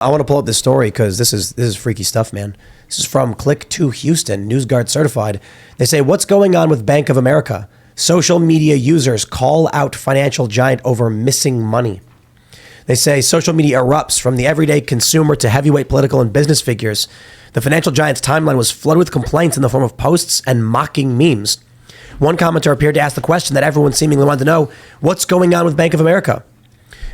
I want to pull up this story because this is freaky stuff, man. This is from Click2 Houston, NewsGuard certified. They say, what's going on with Bank of America? Social media users call out financial giant over missing money. They say social media erupts from the everyday consumer to heavyweight political and business figures. The financial giant's timeline was flooded with complaints in the form of posts and mocking memes. One commenter appeared to ask the question that everyone seemingly wanted to know, what's going on with Bank of America?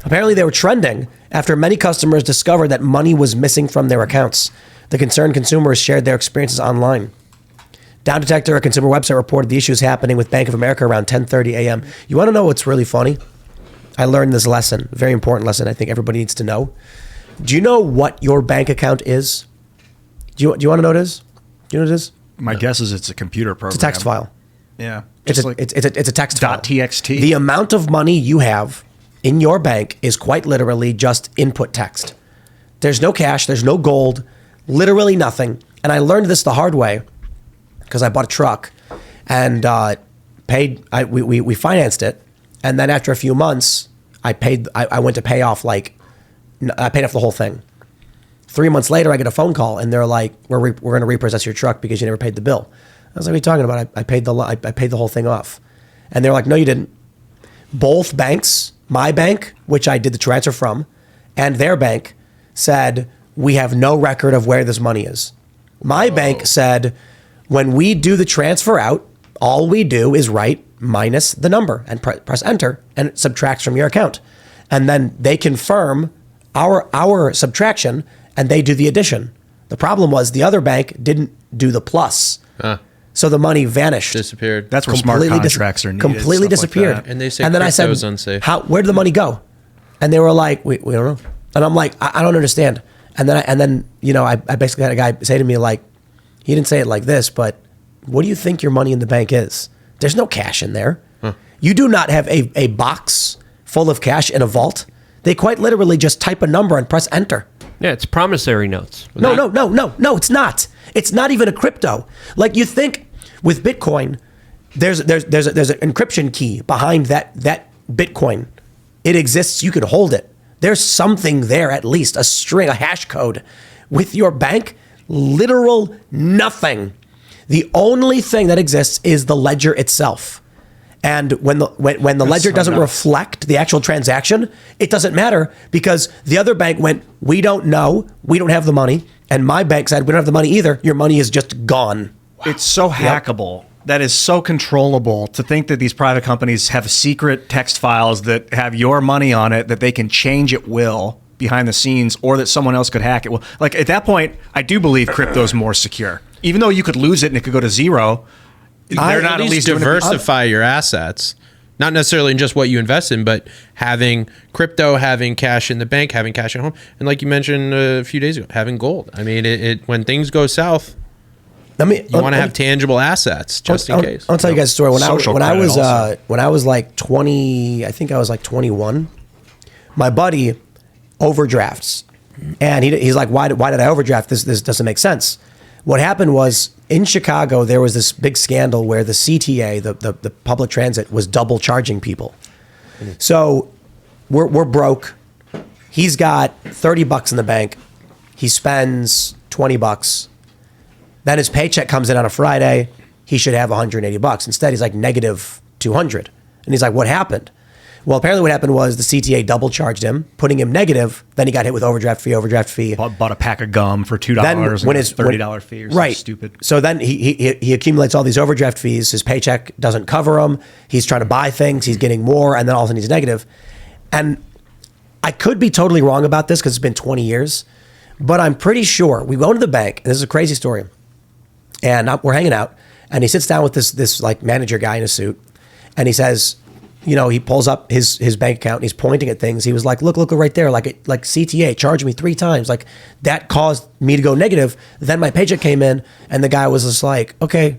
Apparently they were trending after many customers discovered that money was missing from their accounts. The concerned consumers shared their experiences online. Down Detector, a consumer website, reported the issues happening with Bank of America around 10:30 a.m. You want to know what's really funny? I learned this lesson, very important lesson I think everybody needs to know. Do you know what your bank account is? Do you want to know what it is? Do you know what it is? My guess is it's a computer program. It's a text file. Yeah. It's a text file. .txt. The amount of money you have in your bank is quite literally just input text. There's no cash, there's no gold, literally nothing. And I learned this the hard way because I bought a truck and we financed it. And then after a few months, I went to pay off I paid off the whole thing. 3 months later, I get a phone call and they're like, we're going to repossess your truck because you never paid the bill. I was like, what are you talking about? I paid the whole thing off. And they're like, no, you didn't. Both banks, my bank, which I did the transfer from, and their bank said, we have no record of where this money is. My bank said, when we do the transfer out, all we do is write minus the number and press enter, and it subtracts from your account. And then they confirm our subtraction, and they do the addition. The problem was the other bank didn't do the plus. So the money vanished. Disappeared. That's where smart contracts are needed. Completely disappeared. Like and they say and then I said, was unsafe. where did the money go? And they were like, we don't know. And I'm like, I don't understand. And then I basically had a guy say to me like, he didn't say it like this, but what do you think your money in the bank is? There's no cash in there. You do not have a box full of cash in a vault. They quite literally just type a number and press enter. Yeah, it's promissory notes. No, it's not. It's not even a crypto. Like you think with Bitcoin, there's an encryption key behind that Bitcoin. It exists. You could hold it. There's something there, at least a string, a hash code. With your bank, literal nothing. The only thing that exists is the ledger itself. And when the ledger doesn't reflect the actual transaction, it doesn't matter because the other bank went, we don't know, we don't have the money. And my bank said, we don't have the money either. Your money is just gone. Wow. It's so hackable. Yep. That is so controllable to think that these private companies have secret text files that have your money on it that they can change at will behind the scenes or that someone else could hack it. Well, like at that point, I do believe crypto is more secure. Even though you could lose it and it could go to zero, they're not at least diversify your assets. Not necessarily in just what you invest in, but having crypto, having cash in the bank, having cash at home. And like you mentioned a few days ago, having gold. I mean, when things go south, you want to have tangible assets just in case. I'll tell you guys a story. When I was like 20, I think I was like 21, my buddy overdrafts. And he's like, why did I overdraft? This doesn't make sense. What happened was in Chicago, there was this big scandal where the CTA, the public transit, was double charging people. So we're broke. He's got $30 in the bank. He spends $20. Then his paycheck comes in on a Friday. He should have $180. Instead, he's like negative $200. And he's like, what happened? Well, apparently what happened was the CTA double charged him, putting him negative. Then he got hit with overdraft fee. Bought a pack of gum for $2 and when his $30 fee or something stupid. So then he accumulates all these overdraft fees. His paycheck doesn't cover him. He's trying to buy things. He's getting more. And then all of a sudden he's negative. And I could be totally wrong about this because it's been 20 years. But I'm pretty sure we go to the bank. And this is a crazy story. And we're hanging out. And he sits down with this like manager guy in a suit. And he says, he pulls up his bank account and he's pointing at things. He was like, look right there. Like CTA charged me 3 times. Like that caused me to go negative. Then my paycheck came in and the guy was just like, okay.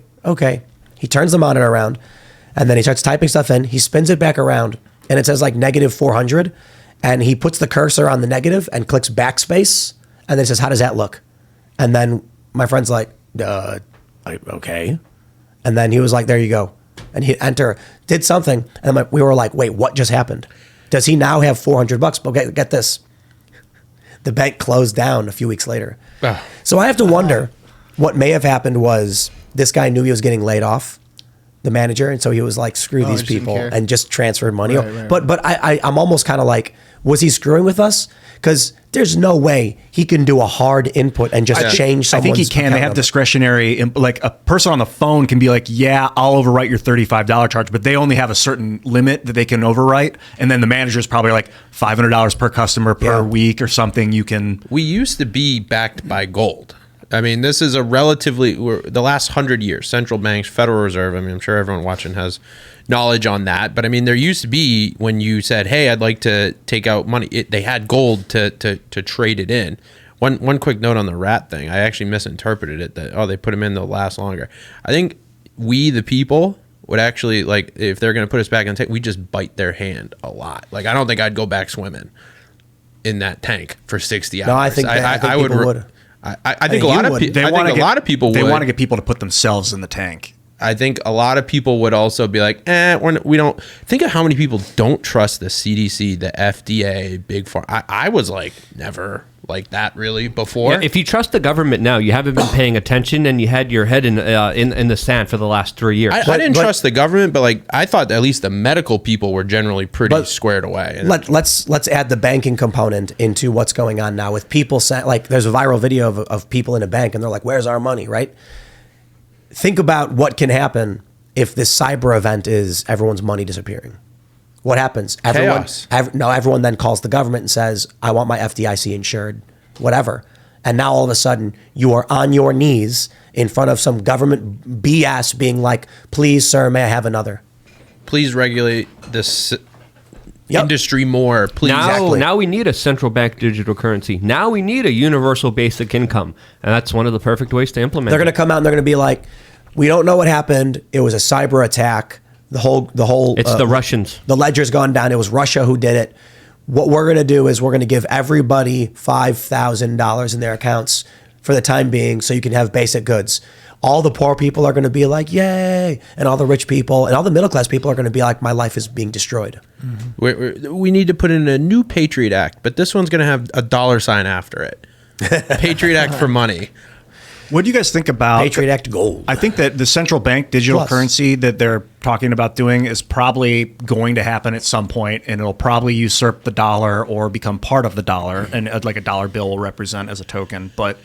He turns the monitor around and then he starts typing stuff in. He spins it back around and it says like negative 400. And he puts the cursor on the negative and clicks backspace. And then says, how does that look? And then my friend's like, okay. And then he was like, there you go. And he did something. And we were like, wait, what just happened? Does he now have $400? But get this. The bank closed down a few weeks later. Oh. So I have to wonder what may have happened was this guy knew he was getting laid off, the manager, and so he was like, screw these just didn't people care. and just transferred money. Right. But I'm almost kind of like, was he screwing with us? Because there's no way he can do a hard input and just change I someone's think he can. They account have number. discretionary, like a person on the phone can be like, yeah, I'll overwrite your $35 charge, but they only have a certain limit that they can overwrite. And then the manager's probably like $500 per customer per week or something. You can. We used to be backed by gold. I mean, this is a the last 100 years, central banks, Federal Reserve. I mean, I'm sure everyone watching has knowledge on that. But I mean, there used to be when you said, hey, I'd like to take out money, they had gold to trade it in. One quick note on the rat thing. I actually misinterpreted it that, they put them in, they'll last longer. I think we, the people, would actually, like, if they're going to put us back in the tank, we just bite their hand a lot. Like, I don't think I'd go back swimming in that tank for 60 hours. No, I think people would. I think a lot of people. I think a lot of people would. They want to get people to put themselves in the tank. I think a lot of people would also be like, we don't. Think of how many people don't trust the CDC, the FDA, Big Pharma. I was like, never like that really before. Yeah, if you trust the government now, you haven't been paying attention and you had your head in the sand for the last 3 years. I didn't trust the government, but like I thought at least the medical people were generally pretty squared away. Let's add the banking component into what's going on now with people saying, like, there's a viral video of people in a bank and they're like, where's our money, right? Think about what can happen if this cyber event is everyone's money disappearing. What happens? Chaos. Everyone then calls the government and says, I want my FDIC insured, whatever. And now all of a sudden you are on your knees in front of some government BS being like, please, sir, may I have another? Please regulate this industry more, please. Now we need a central bank digital currency. Now we need a universal basic income. And that's one of the perfect ways to implement They're going to come out and they're going to be like, we don't know what happened. It was a cyber attack. The whole It's the Russians. The ledger's gone down. It was Russia who did it. What we're going to do is we're going to give everybody $5,000 in their accounts for the time being so you can have basic goods. All the poor people are going to be like, yay. And all the rich people and all the middle class people are going to be like, my life is being destroyed. Mm-hmm. We need to put in a new Patriot Act, but this one's going to have a dollar sign after it. Patriot Act for money. What do you guys think about Patriot Act gold? I think that the central bank digital currency that they're talking about doing is probably going to happen at some point, and it'll probably usurp the dollar or become part of the dollar, and like a dollar bill will represent as a token. But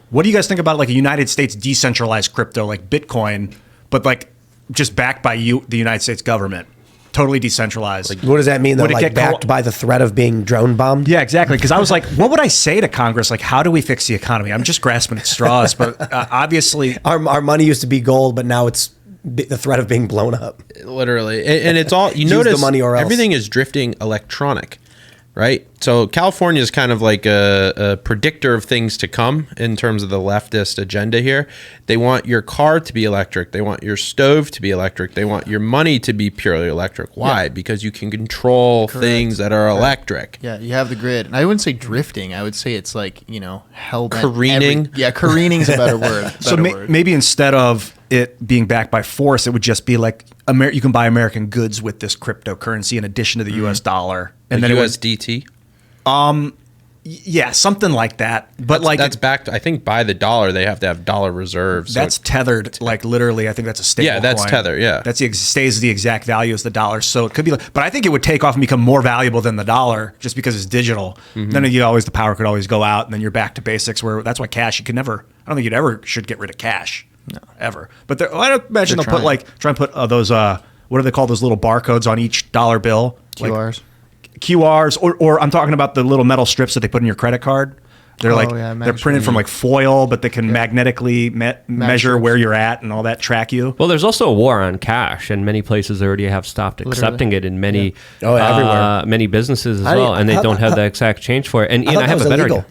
what do you guys think about like a United States decentralized crypto like Bitcoin, but like just backed by the United States government? Totally decentralized. What does that mean, though? Would it Like get backed by the threat of being drone bombed? Yeah, exactly. Because I was like, what would I say to Congress? Like, how do we fix the economy? I'm just grasping at straws. But obviously, Our money used to be gold, but now it's the threat of being blown up. Literally. And it's all, you Use notice the money or else. everything is drifting electronic, right? So California is kind of like a predictor of things to come in terms of the leftist agenda here. They want your car to be electric. They want your stove to be electric. They want your money to be purely electric. Why? Yeah. Because you can control things that are electric. Yeah, you have the grid. And I wouldn't say drifting. I would say it's like, hell-bent. Careening? Careening's a better word. so maybe instead of it being backed by force, it would just be like you can buy American goods with this cryptocurrency in addition to the U.S. dollar. And then then it would, USDT? yeah, something like that. But That's backed, I think, by the dollar. They have to have dollar reserves. So that's tethered, like literally. I think that's a stable. Yeah, that's coin. tether, yeah. That's stays the exact value as the dollar. So it could be, but I think it would take off and become more valuable than the dollar just because it's digital. Mm-hmm. Then the power could always go out, and then you're back to basics. Where that's why cash, you could never. I don't think you'd ever should get rid of cash. No, ever. But I don't imagine they'll try and put those what do they call those little barcodes on each dollar bill? QRs. QRs, or I'm talking about the little metal strips that they put in your credit card. They're they're printed from like foil, but they can magnetically measure where you're at and all that, track you. Well, there's also a war on cash, and many places already have stopped accepting it in many everywhere. many businesses as well, and they don't have the exact change for it. And I have a better idea.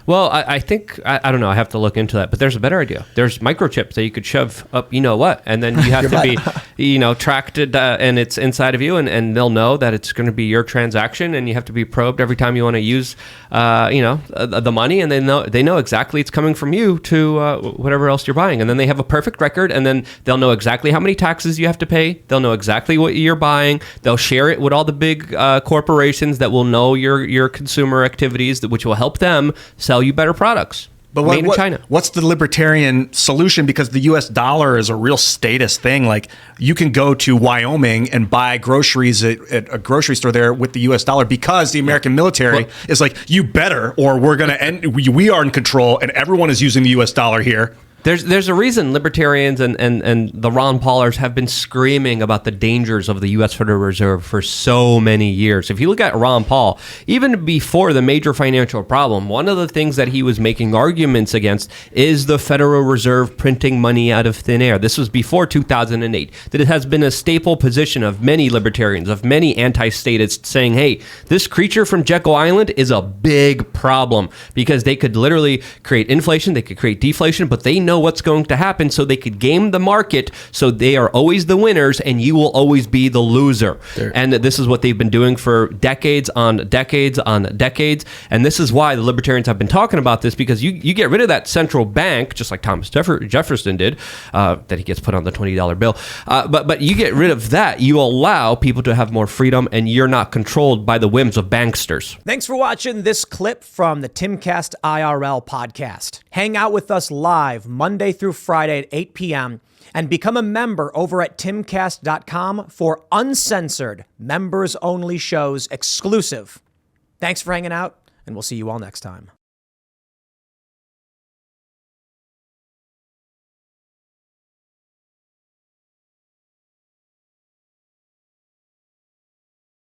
Well, I think, I don't know, I have to look into that, but there's a better idea. There's microchips that you could shove up, and then you have to tracked and it's inside of you, and they'll know that it's going to be your transaction, and you have to be probed every time you want to use, the money, and they know exactly it's coming from you to whatever else you're buying, and then they have a perfect record, and then they'll know exactly how many taxes you have to pay. They'll know exactly what you're buying. They'll share it with all the big corporations that will know your consumer activities, which will help them sell you better products. But made in China. What's the libertarian solution? Because the U.S. dollar is a real status thing. Like, you can go to Wyoming and buy groceries at a grocery store there with the U.S. dollar because the American military is like, you better, or we're going to end. We are in control, and everyone is using the U.S. dollar here. There's a reason libertarians and the Ron Paulers have been screaming about the dangers of the U.S. Federal Reserve for so many years. If you look at Ron Paul, even before the major financial problem, one of the things that he was making arguments against is the Federal Reserve printing money out of thin air. This was before 2008. That it has been a staple position of many libertarians, of many anti-statists, saying, hey, this creature from Jekyll Island is a big problem because they could literally create inflation, they could create deflation, but they know what's going to happen, so they could game the market so they are always the winners and you will always be the loser. And this is what they've been doing for decades on decades on decades. And this is why the libertarians have been talking about this, because you get rid of that central bank, just like Thomas Jefferson did, that he gets put on the $20 bill. But you get rid of that, you allow people to have more freedom, and you're not controlled by the whims of banksters. Thanks for watching this clip from the Timcast IRL podcast. Hang out with us live Monday through Friday at 8 p.m. and become a member over at timcast.com for uncensored, members-only shows exclusive. Thanks for hanging out, and we'll see you all next time.